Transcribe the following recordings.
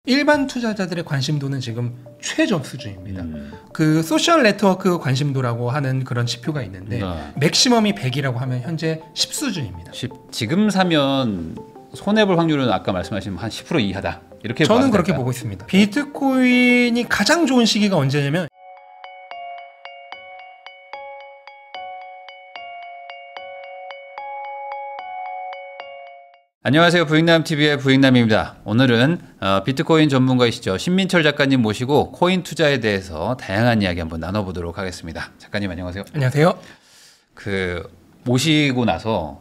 일반 투자자들의 관심도는 지금 최저 수준입니다. 그 소셜 네트워크 관심도라고 하는 그런 지표가 있는데 맥시멈이 100이라고 하면 현재 10 수준입니다. 10. 지금 사면 손해볼 확률은 아까 말씀하신 한 10% 이하다. 이렇게 저는 그렇게 될까요? 보고 있습니다. 비트코인이 가장 좋은 시기가 언제냐면 안녕하세요. 부익남TV의 부익남입니다. 오늘은 비트코인 전문가이시죠. 신민철 작가님 모시고 코인 투자에 대해서 다양한 이야기 한번 나눠보도록 하겠습니다. 작가님 안녕하세요. 안녕하세요. 모시고 나서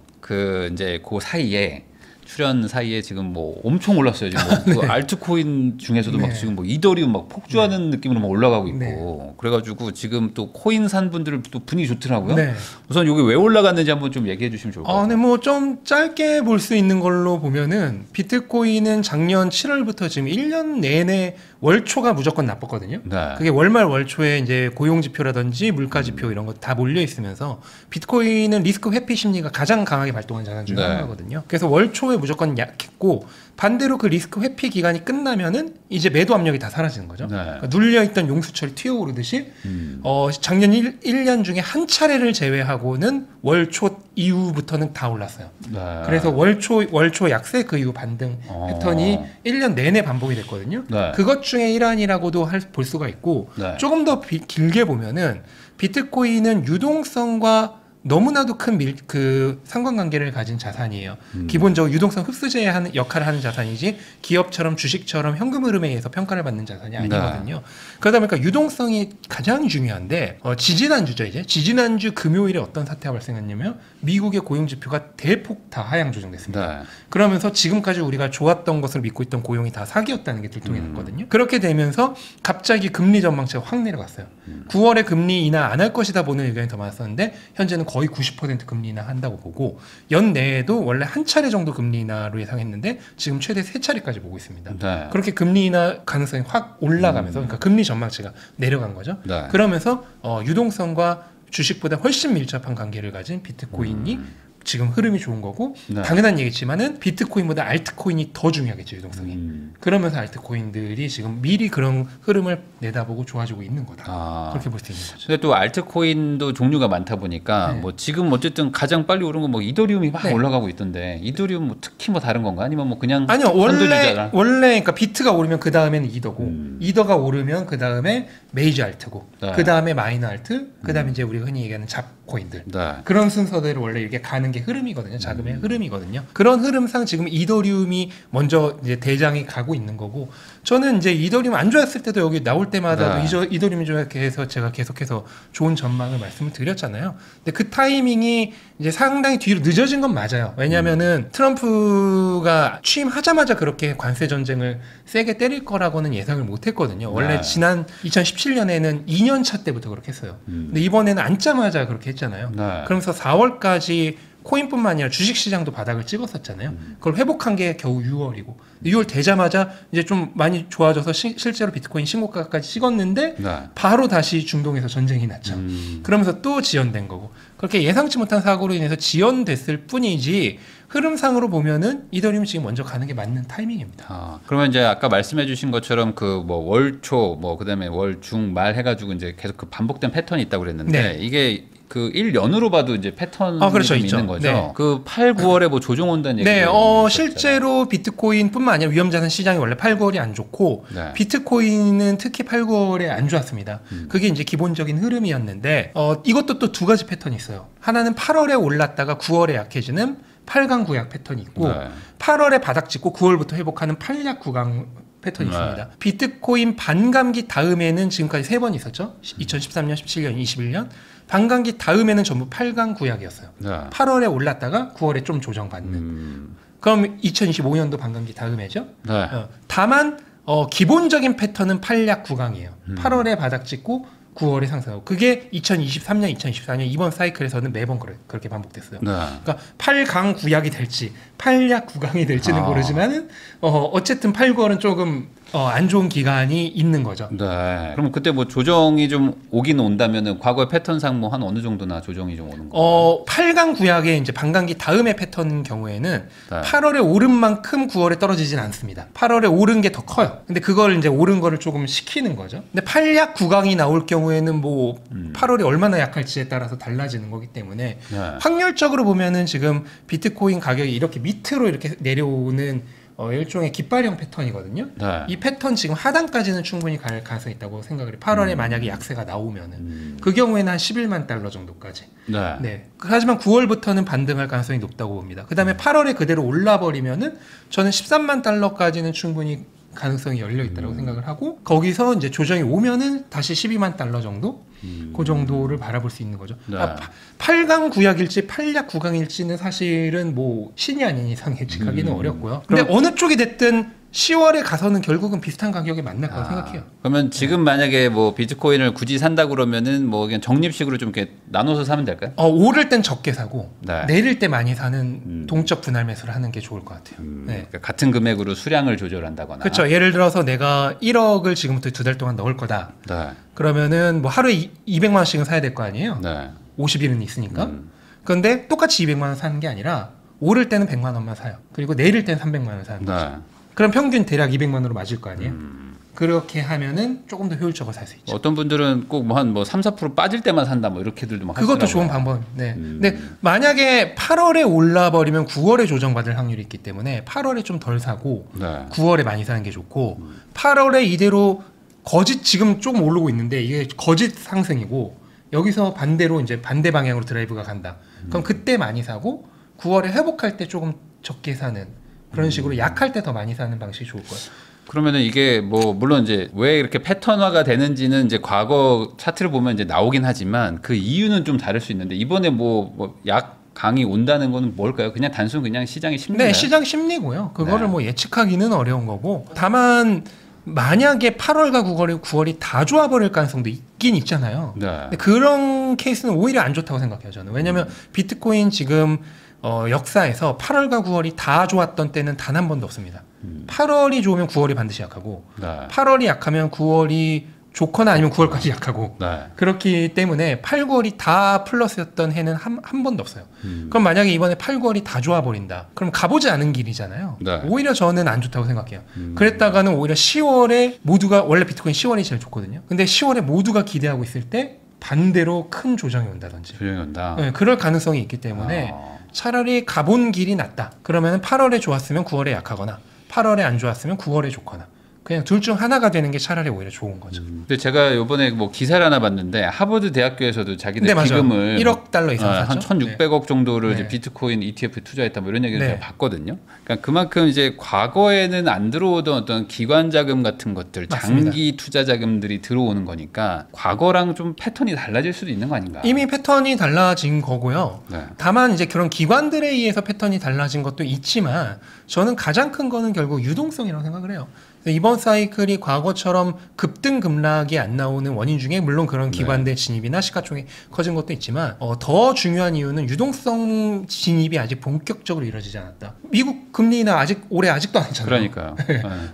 이제 그 사이에 출연 사이에 지금 뭐 엄청 올랐어요. 지금 네. 그 알트코인 중에서도 막 지금 뭐 이더리움 막 폭주하는 느낌으로 막 올라가고 있고 그래가지고 지금 또 코인 산 분들 또 분위기 좋더라고요. 네. 우선 여기 왜 올라갔는지 한번 좀 얘기해 주시면 좋을 것 같아요. 네, 뭐 좀 짧게 볼 수 있는 걸로 보면은 비트코인은 작년 7월부터 지금 1년 내내 월초가 무조건 나빴거든요. 네. 그게 월말 월초에 이제 고용 지표라든지 물가 지표 이런 거 다 몰려 있으면서 비트코인은 리스크 회피 심리가 가장 강하게 발동한 자산 중에 하나거든요. 그래서 월초에 무조건 약했고 반대로 그 리스크 회피 기간이 끝나면은 이제 매도 압력이 다 사라지는 거죠. 그러니까 눌려있던 용수철이 튀어오르듯이 작년 1년 중에 한 차례를 제외하고는 월초 이후부터는 다 올랐어요. 그래서 월초 약세 그 이후 반등 패턴이 1년 내내 반복이 됐거든요. 그것 중에 일환이라고도 볼 수가 있고 조금 더 길게 보면은 비트코인은 유동성과 너무나도 큰 상관관계를 가진 자산이에요. 기본적으로 유동성 흡수제의 역할을 하는 자산이지 기업처럼 주식처럼 현금 흐름에 의해서 평가를 받는 자산이 아니거든요. 그러다 보니까 유동성이 가장 중요한데 지지난주 금요일에 어떤 사태가 발생했냐면 미국의 고용지표가 대폭 다 하향 조정됐습니다. 그러면서 지금까지 우리가 좋았던 것을 믿고 있던 고용이 다 사기였다는 게 들통이 났거든요. 그렇게 되면서 갑자기 금리 전망치가 확 내려갔어요. 9월에 금리 인하 안 할 것이다 보는 의견이 더 많았었는데 현재는 거의 90% 금리 인하 한다고 보고 연내에도 원래 한 차례 정도 금리 인하로 예상했는데 지금 최대 3차례까지 보고 있습니다. 그렇게 금리 인하 가능성이 확 올라가면서 그러니까 금리 전망치가 내려간 거죠. 그러면서 유동성과 주식보다 훨씬 밀접한 관계를 가진 비트코인이 지금 흐름이 좋은 거고 당연한 얘기지만은 비트코인보다 알트코인이 더 중요하겠죠, 유동성이. 그러면서 알트코인들이 지금 미리 그런 흐름을 내다보고 좋아지고 있는 거다. 그렇게 볼 수 있는 거죠. 근데 또 알트코인도 종류가 많다 보니까 뭐 지금 어쨌든 가장 빨리 오른 건 뭐 이더리움이 막 올라가고 있던데 이더리움 뭐 특히 뭐 다른 건가? 아니면 뭐 그냥 아니요, 원래 그러니까 비트가 오르면 그 다음에는 이더고 이더가 오르면 그 다음에 메이저 알트고 그 다음에 마이너 알트 그 다음에 이제 우리가 흔히 얘기하는 잡코인들 그런 순서대로 원래 이렇게 가는 게 흐름이거든요. 자금의 흐름이거든요. 그런 흐름상 지금 이더리움이 먼저 이제 대장이 가고 있는 거고 저는 이제 이더리움 안 좋았을 때도 여기 나올 때마다 이더리움이 좋게 해서 제가 계속해서 좋은 전망을 말씀을 드렸잖아요. 근데 그 타이밍이 이제 상당히 뒤로 늦어진 건 맞아요. 왜냐면은 트럼프가 취임하자마자 그렇게 관세 전쟁을 세게 때릴 거라고는 예상을 못 했거든요. 원래 지난 2017년에는 2년 차 때부터 그렇게 했어요. 근데 이번에는 앉자마자 그렇게 했잖아요. 그러면서 4월까지 코인뿐만 아니라 주식시장도 바닥을 찍었었잖아요. 그걸 회복한 게 겨우 6월이고 6월 되자마자 이제 좀 많이 좋아져서 실제로 비트코인 신고가까지 찍었는데 바로 다시 중동에서 전쟁이 났죠. 그러면서 또 지연된 거고 그렇게 예상치 못한 사고로 인해서 지연됐을 뿐이지 흐름상으로 보면은 이더리움 지금 먼저 가는 게 맞는 타이밍입니다. 그러면 이제 아까 말씀해주신 것처럼 그 뭐 월초 뭐 그다음에 월중 말 해가지고 이제 계속 그 반복된 패턴이 있다고 그랬는데 이게 그 1년으로 봐도 이제 패턴이 그렇죠, 있는 거죠. 그 8, 9월에 뭐 조정 온다는 얘기. 실제로 비트코인뿐만 아니라 위험자산 시장이 원래 8, 9월이 안 좋고 비트코인은 특히 8, 9월에 안 좋았습니다. 그게 이제 기본적인 흐름이었는데 이것도 또 두 가지 패턴이 있어요. 하나는 8월에 올랐다가 9월에 약해지는 8강 구약 패턴이 있고 8월에 바닥 찍고 9월부터 회복하는 8약 9강 패턴이 있습니다. 비트코인 반감기 다음에는 지금까지 3번 있었죠. 2013년, 17년, 21년. 반감기 다음에는 전부 8강 구약이었어요. 8월에 올랐다가 9월에 좀 조정받는. 그럼 2025년도 반감기 다음에죠. 다만 기본적인 패턴은 8약 9강이에요. 8월에 바닥 찍고 9월에 상승하고 그게 2023년, 2024년 이번 사이클에서는 매번 그렇게 반복됐어요. 그러니까 8강 구약이 될지 8약 9강이 될지는 모르지만은 어쨌든 8, 9월은 조금 안 좋은 기간이 있는 거죠. 네. 그럼 그때 뭐 조정이 좀 오긴 온다면은 과거의 패턴상 뭐 한 어느 정도나 조정이 좀 오는 거예요? 8강 구약의 이제 반감기 다음의 패턴 경우에는 네. 8월에 오른 만큼 9월에 떨어지진 않습니다. 8월에 오른 게 더 커요. 근데 그걸 이제 오른 거를 조금 식히는 거죠. 근데 8약 9강이 나올 경우에는 뭐 8월이 얼마나 약할지에 따라서 달라지는 거기 때문에 네. 확률적으로 보면은 지금 비트코인 가격이 이렇게 밑으로 이렇게 내려오는 일종의 깃발형 패턴이거든요. 네. 이 패턴 지금 하단까지는 충분히 갈 가능성이 있다고 생각을 해요. 8월에 만약에 약세가 나오면은 그 경우에는 한 11만 달러 정도까지. 네. 네. 하지만 9월부터는 반등할 가능성이 높다고 봅니다. 그 다음에 8월에 그대로 올라버리면은 저는 13만 달러까지는 충분히 가능성이 열려 있다고 생각을 하고 거기서 이제 조정이 오면은 다시 12만 달러 정도 그 정도를 바라볼 수 있는 거죠. 네. 8강 구약일지 8약 9강일지는 사실은 뭐 신이 아닌 이상 예측하기는 어렵고요. 근데 어느 쪽이 됐든 10월에 가서는 결국은 비슷한 가격에 만날 거라고 생각해요. 그러면 지금 만약에 뭐 비트코인을 굳이 산다 그러면은 뭐 그냥 적립식으로 좀 이렇게 나눠서 사면 될까요? 오를 땐 적게 사고 네. 내릴 때 많이 사는 동적 분할 매수를 하는 게 좋을 것 같아요. 네. 그러니까 같은 금액으로 수량을 조절한다거나. 그렇죠. 예를 들어서 내가 1억을 지금부터 2달 동안 넣을 거다. 네. 그러면은 뭐 하루에 200만 원씩은 사야 될 거 아니에요. 네. 50일은 있으니까. 그런데 똑같이 200만 원 사는 게 아니라 오를 때는 100만 원만 사요. 그리고 내릴 때는 300만 원 사는 거죠. 네. 그럼 평균 대략 200만 원으로 맞을 거 아니에요. 그렇게 하면은 조금 더 효율적으로 살 수 있죠. 어떤 분들은 꼭 뭐 한 뭐 3, 4% 빠질 때만 산다 뭐 이렇게들도 막 그것도 하시더라고요. 좋은 방법. 네. 근데 만약에 8월에 올라버리면 9월에 조정받을 확률이 있기 때문에 8월에 좀 덜 사고 네. 9월에 많이 사는 게 좋고 8월에 이대로 거짓 지금 조금 오르고 있는데 이게 거짓 상승이고 여기서 반대로 이제 반대 방향으로 드라이브가 간다. 그럼 그때 많이 사고 9월에 회복할 때 조금 적게 사는 그런 식으로 약할 때 더 많이 사는 방식이 좋을 거예요. 그러면은 이게 뭐 물론 이제 왜 이렇게 패턴화가 되는지는 이제 과거 차트를 보면 이제 나오긴 하지만 그 이유는 좀 다를 수 있는데 이번에 뭐 약 강이 온다는 거는 뭘까요? 그냥 단순 그냥 시장의 심리가요? 네, 시장 심리고요. 그거를 네. 뭐 예측하기는 어려운 거고. 다만 만약에 8월과 9월이 다 좋아버릴 가능성도 있긴 있잖아요. 네. 근데 그런 케이스는 오히려 안 좋다고 생각해요, 저는. 왜냐면 비트코인 지금 역사에서 8월과 9월이 다 좋았던 때는 단 한 번도 없습니다. 8월이 좋으면 9월이 반드시 약하고 네. 8월이 약하면 9월이 좋거나 아니면 9월까지 약하고 네. 그렇기 때문에 8, 9월이 다 플러스였던 해는 한 번도 없어요. 그럼 만약에 이번에 8, 9월이 다 좋아버린다. 그럼 가보지 않은 길이잖아요. 네. 오히려 저는 안 좋다고 생각해요. 그랬다가는 오히려 10월에 모두가 원래 비트코인 10월이 제일 좋거든요. 근데 10월에 모두가 기대하고 있을 때 반대로 큰 조정이 온다든지 조정이 온다. 네, 그럴 가능성이 있기 때문에 차라리 가본 길이 낫다. 그러면 8월에 좋았으면 9월에 약하거나 8월에 안 좋았으면 9월에 좋거나 그냥 둘 중 하나가 되는 게 차라리 오히려 좋은 거죠. 근데 제가 요번에 뭐 기사를 하나 봤는데 하버드 대학교에서도 자기들 네, 맞아요. 기금을 1억 달러 이상 한 샀죠. 1,600억 정도를 이제 네. 비트코인 ETF에 투자했다 뭐 이런 얘기를 네. 제가 봤거든요. 그러니까 그만큼 이제 과거에는 안 들어오던 어떤 기관 자금 같은 것들, 맞습니다. 장기 투자 자금들이 들어오는 거니까 과거랑 좀 패턴이 달라질 수도 있는 거 아닌가? 이미 패턴이 달라진 거고요. 네. 다만 이제 그런 기관들에 의해서 패턴이 달라진 것도 있지만 저는 가장 큰 거는 결국 유동성이라고 생각을 해요. 이번 사이클이 과거처럼 급등 급락이 안 나오는 원인 중에 물론 그런 기관들 진입이나 시가총액이 커진 것도 있지만 더 중요한 이유는 유동성 진입이 아직 본격적으로 이루어지지 않았다. 미국 금리는 올해 아직도 안 했잖아요. 그러니까요.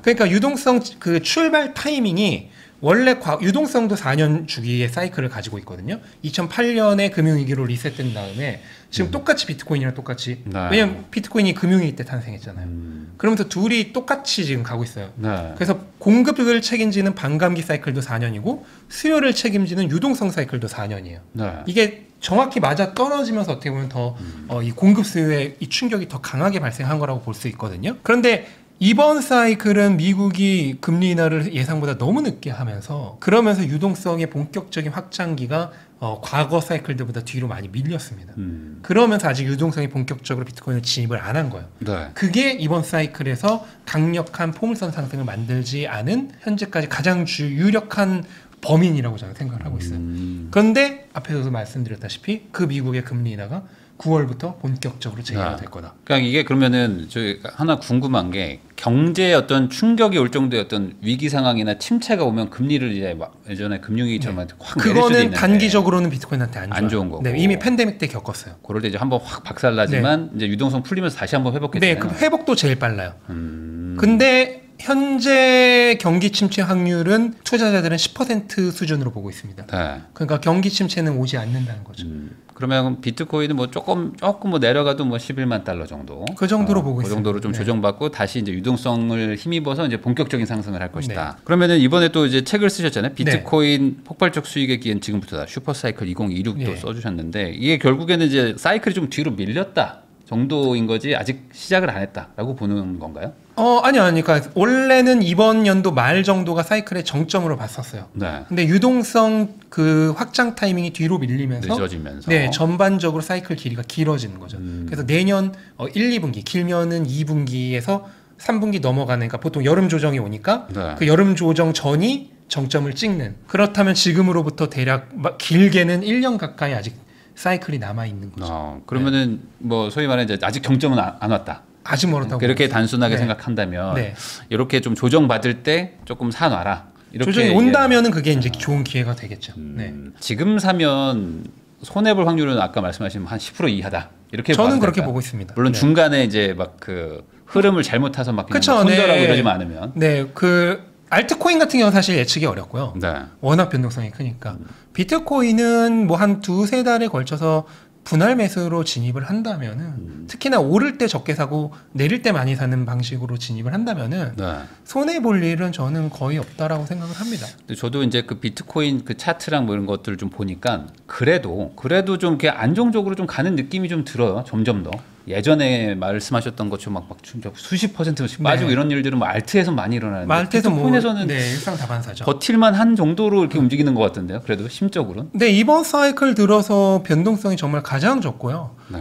그러니까 유동성 그 출발 타이밍이 원래 유동성도 4년 주기의 사이클을 가지고 있거든요. 2008년에 금융위기로 리셋된 다음에 지금 똑같이 비트코인이랑 똑같이 네. 왜냐면 비트코인이 금융위기 때 탄생했잖아요. 그러면서 둘이 똑같이 지금 가고 있어요. 네. 그래서 공급을 책임지는 반감기 사이클도 4년이고 수요를 책임지는 유동성 사이클도 4년이에요. 네. 이게 정확히 맞아 떨어지면서 어떻게 보면 더 이 공급 수요의 이 충격이 더 강하게 발생한 거라고 볼 수 있거든요. 그런데 이번 사이클은 미국이 금리 인하를 예상보다 너무 늦게 하면서 그러면서 유동성의 본격적인 확장기가 과거 사이클들보다 뒤로 많이 밀렸습니다. 그러면서 아직 유동성이 본격적으로 비트코인을 진입을 안 한 거예요. 네. 그게 이번 사이클에서 강력한 포물선 상승을 만들지 않은 현재까지 가장 유력한 범인이라고 저는 생각을 하고 있어요. 그런데 앞에서도 말씀드렸다시피 그 미국의 금리 인하가 9월부터 본격적으로 재개가 될 거다. 그러니까 이게 그러면은 저희 하나 궁금한 게 경제에 어떤 충격이 올 정도의 어떤 위기 상황이나 침체가 오면 금리를 이제 막 예전에 금융위기처럼 확 내릴 수도 그거는 있는데 단기적으로는 비트코인한테 안 좋은 거고. 네, 이미 팬데믹 때 겪었어요. 그럴 때 이제 한번 확 박살나지만 이제 유동성 풀리면서 다시 한번 회복했잖아요. 네, 그 회복도 제일 빨라요. 근데 현재 경기 침체 확률은 투자자들은 10% 수준으로 보고 있습니다. 네. 그러니까 경기 침체는 오지 않는다는 거죠. 그러면 비트코인은 뭐 조금 뭐 내려가도 뭐 11만 달러 정도. 그 정도로 보고 그 있습니다. 정도로 좀 네. 조정받고 다시 이제 유동성을 힘입어서 이제 본격적인 상승을 할 것이다. 그러면은 이번에 또 이제 책을 쓰셨잖아요. 비트코인 폭발적 수익의 기회는 지금부터다. 슈퍼사이클 2026도 네. 써주셨는데 이게 결국에는 이제 사이클이 좀 뒤로 밀렸다 정도인 거지 아직 시작을 안 했다라고 보는 건가요? 아니요. 그러니까 원래는 이번 연도 말 정도가 사이클의 정점으로 봤었어요. 네. 근데 유동성 그 확장 타이밍이 뒤로 밀리면서 늦어지면서. 네, 전반적으로 사이클 길이가 길어지는 거죠. 그래서 내년 1, 2분기 길면은 2분기에서 3분기 넘어가는 그러니까 보통 여름 조정이 오니까 네. 그 여름 조정 전이 정점을 찍는. 그렇다면 지금으로부터 대략 길게는 1년 가까이 아직 사이클이 남아 있는 거죠. 그러면은 뭐 소위 말하는 이제 아직 정점은 안 왔다. 아직 멀었다고. 그렇게 단순하게 네. 생각한다면 네. 이렇게 좀 조정받을 때 조금 사놔라. 이렇게 조정이 온다면은 그게 이제 좋은 기회가 되겠죠. 네. 지금 사면 손해볼 확률은 아까 말씀하신 한 10% 이하다. 이렇게 저는 봐도 그렇게 될까요? 보고 있습니다. 물론 네. 중간에 이제 막 그 흐름을 잘못 타서 막 그냥 그쵸, 막 손절하고 네. 이러지만 않으면. 네, 그 알트코인 같은 경우는 사실 예측이 어렵고요. 네. 워낙 변동성이 크니까. 비트코인은 뭐 한 두세 달에 걸쳐서 분할 매수로 진입을 한다면은 특히나 오를 때 적게 사고 내릴 때 많이 사는 방식으로 진입을 한다면은 네. 손해 볼 일은 저는 거의 없다라고 생각을 합니다. 근데 저도 이제 그 비트코인 그 차트랑 뭐 이런 것들을 좀 보니까 그래도 좀 이렇게 안정적으로 좀 가는 느낌이 좀 들어요. 점점 더. 예전에 말씀하셨던 것처럼 막 수십 %씩 빠지고 네. 이런 일들은 뭐 알트에서 많이 일어나는데 말테서 뭐 비트코인에서는 네, 일상다반사죠. 버틸만 한 정도로 이렇게 움직이는 것 같은데요. 그래도 심적으로는. 네, 이번 사이클 들어서 변동성이 정말 가장 적고요. 네.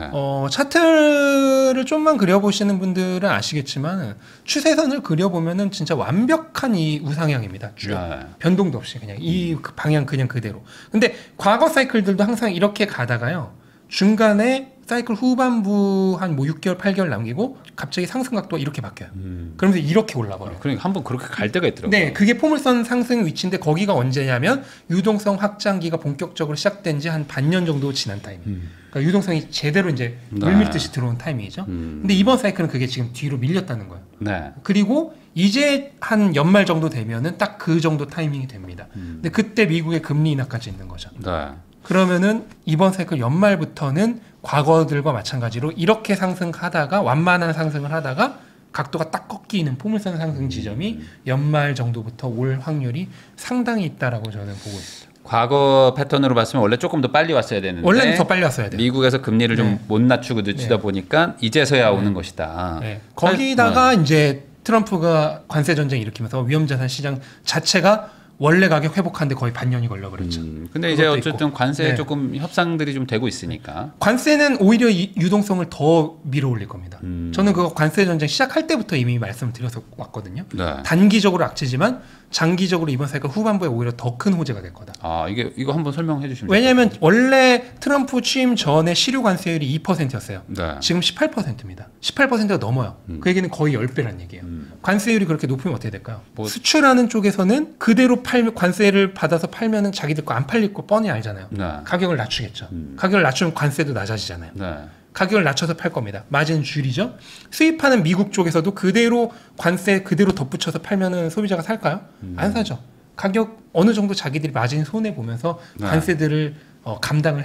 차트를 좀만 그려보시는 분들은 아시겠지만 추세선을 그려보면은 진짜 완벽한 이 우상향입니다. 쭉. 네. 변동도 없이 그냥 이 방향 그냥 그대로. 근데 과거 사이클들도 항상 이렇게 가다가요. 중간에 사이클 후반부 한 뭐 6개월, 8개월 남기고 갑자기 상승 각도가 이렇게 바뀌어요. 그러면서 이렇게 올라버려요. 그러니까 한번 그렇게 갈 때가 있더라고요. 네, 그게 포물선 상승 위치인데 거기가 언제냐면 유동성 확장기가 본격적으로 시작된 지 한 반년 정도 지난 타이밍. 그러니까 유동성이 제대로 이제 네. 물밀듯이 들어온 타이밍이죠. 근데 이번 사이클은 그게 지금 뒤로 밀렸다는 거예요. 네. 그리고 이제 한 연말 정도 되면은 딱 그 정도 타이밍이 됩니다. 근데 그때 미국의 금리 인하까지 있는 거죠. 네. 그러면은 이번 사이클 연말부터는 과거들과 마찬가지로 이렇게 상승하다가 완만한 상승을 하다가 각도가 딱 꺾이는 포물선 상승 지점이 연말 정도부터 올 확률이 상당히 있다라고 저는 보고 있습니다. 과거 패턴으로 봤으면 원래 조금 더 빨리 왔어야 되는데 원래는 더 빨리 왔어야 돼요. 미국에서 금리를 네. 좀 못 낮추고 늦추다 네. 보니까 이제서야 오는 것이다. 네. 거기다가 이제 트럼프가 관세 전쟁 일으키면서 위험자산 시장 자체가 원래 가격 회복하는데 거의 반년이 걸려버렸죠. 근데 이제 그것도 어쨌든 있고. 관세에 네. 조금 협상들이 좀 되고 있으니까. 관세는 오히려 유동성을 더 밀어 올릴 겁니다. 저는 그거 관세 전쟁 시작할 때부터 이미 말씀을 드려서 왔거든요. 네. 단기적으로 악재지만 장기적으로 이번 사이클 후반부에 오히려 더 큰 호재가 될 거다. 아 이거 한번 설명해 주시면. 왜냐하면 원래 트럼프 취임 전에 실효 관세율이 2%였어요. 네. 지금 18%입니다. 18%가 넘어요. 그 얘기는 거의 10배란 얘기예요. 관세율이 그렇게 높으면 어떻게 될까요? 뭐- 수출하는 쪽에서는 그대로 관세를 받아서 팔면은 자기들 거 안 팔릴 거 뻔히 알잖아요. 네. 가격을 낮추겠죠. 가격을 낮추면 관세도 낮아지잖아요. 네. 가격을 낮춰서 팔 겁니다. 마진 줄이죠. 수입하는 미국 쪽에서도 그대로 관세 그대로 덧붙여서 팔면은 소비자가 살까요? 안 사죠. 가격 어느 정도 자기들이 마진 손해 보면서 네. 관세들을 감당을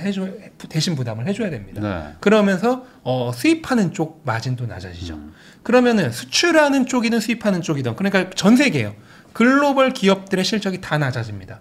대신 부담을 해줘야 됩니다. 네. 그러면서 수입하는 쪽 마진도 낮아지죠. 그러면은 수출하는 쪽이든 수입하는 쪽이든 그러니까 전 세계예요. 글로벌 기업들의 실적이 다 낮아집니다.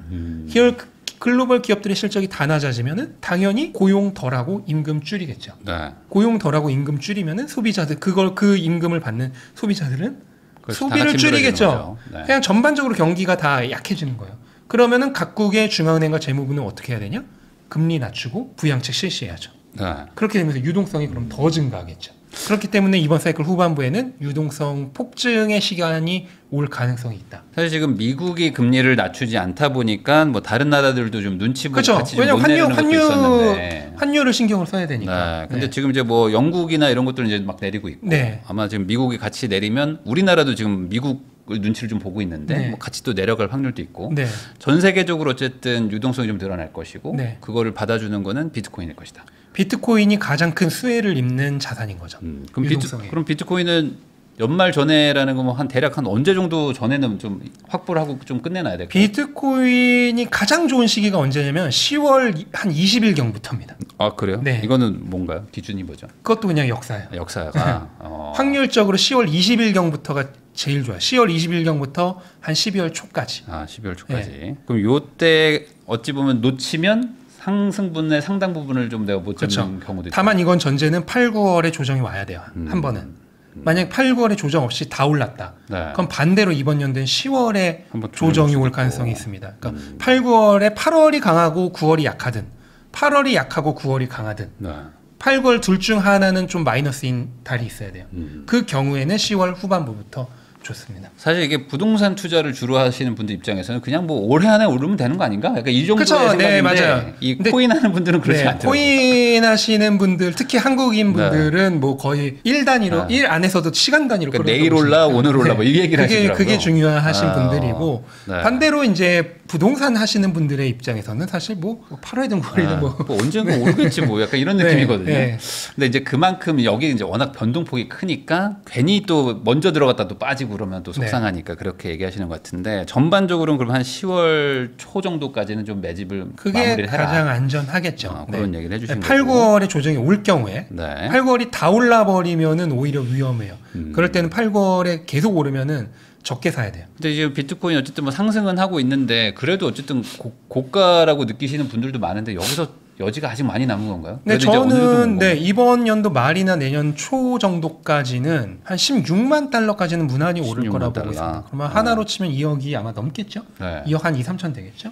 글로벌 기업들의 실적이 다 낮아지면은 당연히 고용 덜하고 임금 줄이겠죠. 네. 고용 덜하고 임금 줄이면은 소비자들 그 임금을 받는 소비자들은 그렇죠. 소비를 다 같이 힘들어지는 줄이겠죠. 거죠. 네. 그냥 전반적으로 경기가 다 약해지는 거예요. 그러면은 각국의 중앙은행과 재무부는 어떻게 해야 되냐? 금리 낮추고 부양책 실시해야죠. 네. 그렇게 되면서 유동성이 그럼 더 증가하겠죠. 그렇기 때문에 이번 사이클 후반부에는 유동성 폭증의 시간이 올 가능성이 있다. 사실 지금 미국이 금리를 낮추지 않다 보니까 뭐 다른 나라들도 좀 눈치 보고 그렇죠. 같이 좀 왜냐면 못 내리는 것도 있었는데. 환율을 신경을 써야 되니까. 네. 근데 지금 이제 뭐 영국이나 이런 것들은 이제 막 내리고 있고 네. 아마 지금 미국이 같이 내리면 우리나라도 지금 미국 눈치를 좀 보고 있는데 네. 뭐 같이 또 내려갈 확률도 있고 네. 전 세계적으로 어쨌든 유동성이 좀 늘어날 것이고 네. 그거를 받아주는 거는 비트코인일 것이다. 비트코인이 가장 큰 수혜를 입는 자산인 거죠. 그럼 유동성에. 그럼 비트코인은 연말 전에라는 거 뭐 한 대략 한 언제 정도 전에는 좀 확보를 하고 좀 끝내놔야 될까요? 비트코인이 가장 좋은 시기가 언제냐면 10월 한 20일경부터입니다. 아 그래요? 네. 이거는 뭔가요? 기준이 뭐죠? 그것도 그냥 역사예요. 역사가 확률적으로 10월 20일경부터가 제일 좋아요. 10월 20일경부터 한 12월 초까지. 아 12월 초까지. 그럼 요때 어찌 보면 놓치면 상승분의 상당 부분을 좀 내가 못 잡는 경우도 있다. 다만 이건 전제는 8, 9월에 조정이 와야 돼요. 한 번은. 만약 8, 9월에 조정 없이 다 올랐다. 네. 그럼 반대로 이번 연도엔 10월에 한번 조정이 올 가능성이 있습니다. 그러니까 8, 9월에 8월이 강하고 9월이 약하든 8월이 약하고 9월이 강하든 네. 8, 9월 둘 중 하나는 좀 마이너스인 달이 있어야 돼요. 그 경우에는 10월 후반부부터 좋습니다. 사실 이게 부동산 투자를 주로 하시는 분들 입장에서는 그냥 뭐 올해 안에 오르면 되는 거 아닌가? 약간 이 정도의 그쵸, 생각인데 네, 맞아요. 이 근데 코인 하는 분들은 그렇지 않더라고요. 코인 하시는 분들, 특히 한국인 분들은 뭐 거의 일 단위로, 일 안에서도 시간 단위로 그러니까 내일 올라, 오늘 올라 뭐 이 얘기를 하시더라고요. 그게 중요하신 분들이고 네. 반대로 이제 부동산 하시는 분들의 입장에서는 사실 뭐 8월이든 9월이든 뭐 언젠가 오르겠지 뭐 약간 이런 느낌이거든요. 네. 근데 이제 그만큼 여기 이제 워낙 변동폭이 크니까 괜히 또 먼저 들어갔다 또 빠지고 그러면 또 속상하니까 그렇게 얘기하시는 것 같은데 전반적으로는 그럼 한 10월 초 정도까지는 좀 매집을 그게 마무리를 해라. 가장 안전하겠죠. 그런 얘기를 해주신 8, 거고. 9월에 조정이 올 경우에 네. 8, 9월이 다 올라버리면은 오히려 위험해요. 그럴 때는 8, 9월에 계속 오르면은 적게 사야 돼요. 근데 지금 비트코인 어쨌든 뭐 상승은 하고 있는데 그래도 어쨌든 고가라고 느끼시는 분들도 많은데 여기서 여지가 아직 많이 남은 건가요? 네, 그래도 이제 어느 정도 저는 이번 연도 말이나 내년 초 정도까지는 한 16만 달러까지는 무난히 오를 16만 거라고 달러. 보고 있습니다. 그러면 하나로 치면 2억이 아마 넘겠죠? 네. 2억 한 2, 3천 되겠죠?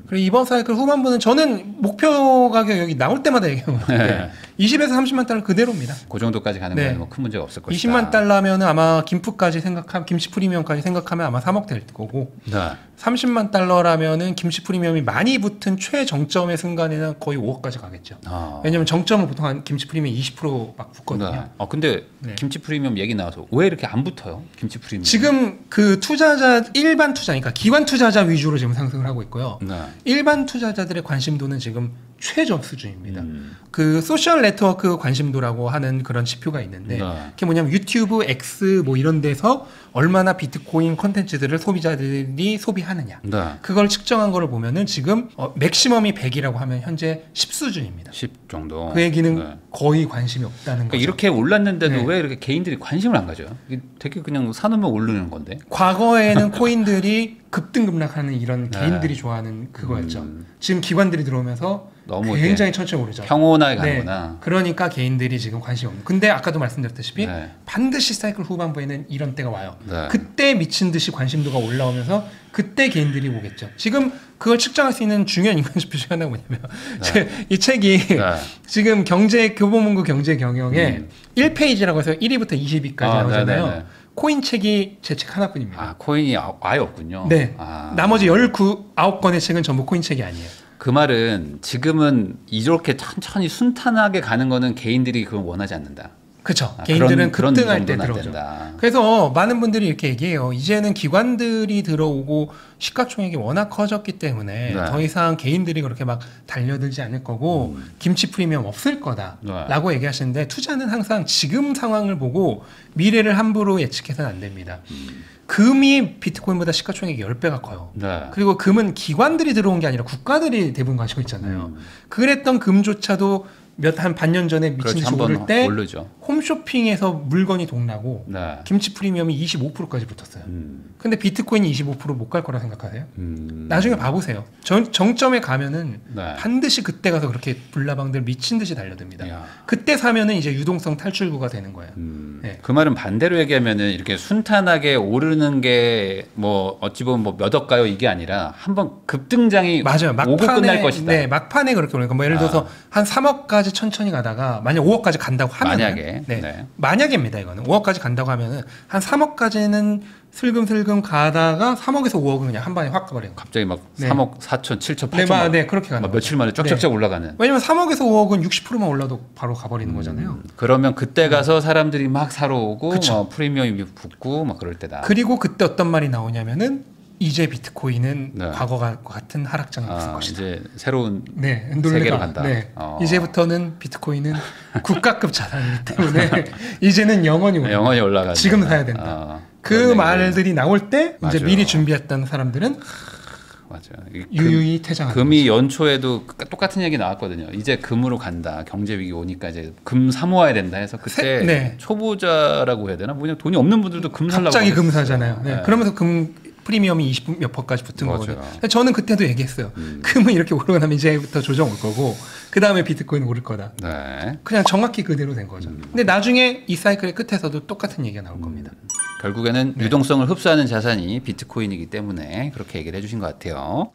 그리고 이번 사이클 후반부는 저는 목표 가격 여기 나올 때마다 얘기하는데 20에서 30만 달러 그대로입니다. 그 정도까지 가는 거는 뭐 큰 문제가 없을 것이다. 20만 달러면 아마 김프까지 생각하면 김치 프리미엄까지 생각하면 아마 3억 될 거고 네. 30만 달러라면은 김치 프리미엄이 많이 붙은 최정점의 순간에는 거의 5억까지 가겠죠. 왜냐면 정점은 보통 한 김치 프리미엄 20%막 붙거든요. 네. 근데 김치 프리미엄 얘기 나와서 왜 이렇게 안 붙어요? 김치 프리미엄. 지금 그 투자자 일반 투자니까 기관 투자자 위주로 지금 상승을 하고 있고요. 네. 일반 투자자들의 관심도는 지금 최저 수준입니다. 그 소셜 네트워크 관심도라고 하는 그런 지표가 있는데 그게 뭐냐면 유튜브, X 뭐 이런 데서 얼마나 비트코인 콘텐츠들을 소비자들이 소비하느냐. 네. 그걸 측정한 거를 보면은 지금 맥시멈이 100이라고 하면 현재 10 수준입니다. 10 정도. 그 얘기는 네. 거의 관심이 없다는 그러니까 거죠. 이렇게 올랐는데도 네. 왜 이렇게 개인들이 관심을 안 가져요? 이게 되게 그냥 사놓으면 오르는 건데. 과거에는 코인들이 급등급락하는 이런 개인들이 좋아하는 그거였죠. 지금 기관들이 들어오면서 너무 굉장히 천천히 오르죠. 평온하게 가는구나. 그러니까 개인들이 지금 관심이 없는. 근데 아까도 말씀드렸다시피 네. 반드시 사이클 후반부에는 이런 때가 와요. 네. 그때 미친 듯이 관심도가 올라오면서 그때 개인들이 오겠죠. 지금 그걸 측정할 수 있는 중요한 인간지표 중에 하나가 뭐냐면 이 책이 지금 교보문고 경제 경영에 1페이지라고 해서 1위부터 20위까지 나오잖아요. 네네네. 코인 책이 제 책 하나뿐입니다. 아, 코인이 아예 없군요. 네. 아. 나머지 9권의 책은 전부 코인 책이 아니에요. 그 말은 지금은 이렇게 천천히 순탄하게 가는 거는 개인들이 그걸 원하지 않는다. 그렇죠. 개인들은 그런 급등할 때 정도는 안 들어오죠. 된다. 그래서 많은 분들이 이렇게 얘기해요. 이제는 기관들이 들어오고 시가총액이 워낙 커졌기 때문에 더 이상 개인들이 그렇게 막 달려들지 않을 거고 김치 프리미엄 없을 거다라고 얘기하시는데 투자는 항상 지금 상황을 보고 미래를 함부로 예측해서는 안 됩니다. 금이 비트코인보다 시가총액이 10배가 커요. 네. 그리고 금은 기관들이 들어온 게 아니라 국가들이 대부분 가지고 있잖아요. 그랬던 금조차도 한 반년 전에 미친 듯이 오를 때 오르죠. 홈쇼핑에서 물건이 동나고 네. 김치 프리미엄이 25%까지 붙었어요. 근데 비트코인이 25% 못 갈 거라 생각하세요? 나중에 봐보세요. 정점에 가면은 반드시 그때 가서 그렇게 불나방들 미친 듯이 달려듭니다. 야. 그때 사면은 이제 유동성 탈출구가 되는 거예요. 네. 그 말은 반대로 얘기하면은 이렇게 순탄하게 오르는 게 뭐 어찌 보면 뭐 몇 억 가요 이게 아니라 한번 급등장이 맞아요. 오고 끝날 것이다. 네, 막판에 그렇게 오니까 뭐 예를 들어서 한 3억까지 천천히 가다가 만약 5억까지 간다고 하면 만약에 만약입니다. 이거는 5억까지 간다고 하면은 한 3억까지는 슬금슬금 가다가 3억에서 5억은 그냥 한 방에 확 가버려요. 갑자기 막 3억 4천, 7천, 8천 네, 네, 그렇게 가는 며칠 만에 쫙쫙쫙 올라가는. 왜냐면 3억에서 5억은 60%만 올라도 바로 가버리는 거잖아요. 그러면 그때 가서 사람들이 막 사러 오고 막 프리미엄이 붙고 막 그럴 때다. 그리고 그때 어떤 말이 나오냐면은 이제 비트코인은 네. 과거와 같은 하락장을 쓸 것이다. 이제 새로운 네, 세계로 간다. 네. 이제부터는 비트코인은 국가급 자산이기 때문에 이제는 영원히 올라가. 영원히 올라가. 지금 사야 된다. 그 말들이 나올 때 이제 맞아요. 미리 준비했던 사람들은 맞아요. 유유히 퇴장한다. 금이 연초에도 똑같은 얘기 나왔거든요. 이제 금으로 간다. 경제 위기 오니까 이제 금 사모아야 된다 해서 그때 네. 초보자라고 해야 되나? 그냥 돈이 없는 분들도 금 살라고 갑자기 금 그랬어요. 사잖아요. 네. 네. 그러면서 금 프리미엄이 20몇 %까지 붙은 맞아요. 거거든요. 근데 저는 그때도 얘기했어요. 금은 이렇게 오르고 나면 이제부터 조정 올 거고 그 다음에 비트코인 오를 거다. 네. 그냥 정확히 그대로 된 거죠. 근데 나중에 이 사이클의 끝에서도 똑같은 얘기가 나올 겁니다. 결국에는 유동성을 흡수하는 자산이 비트코인이기 때문에 그렇게 얘기를 해주신 것 같아요.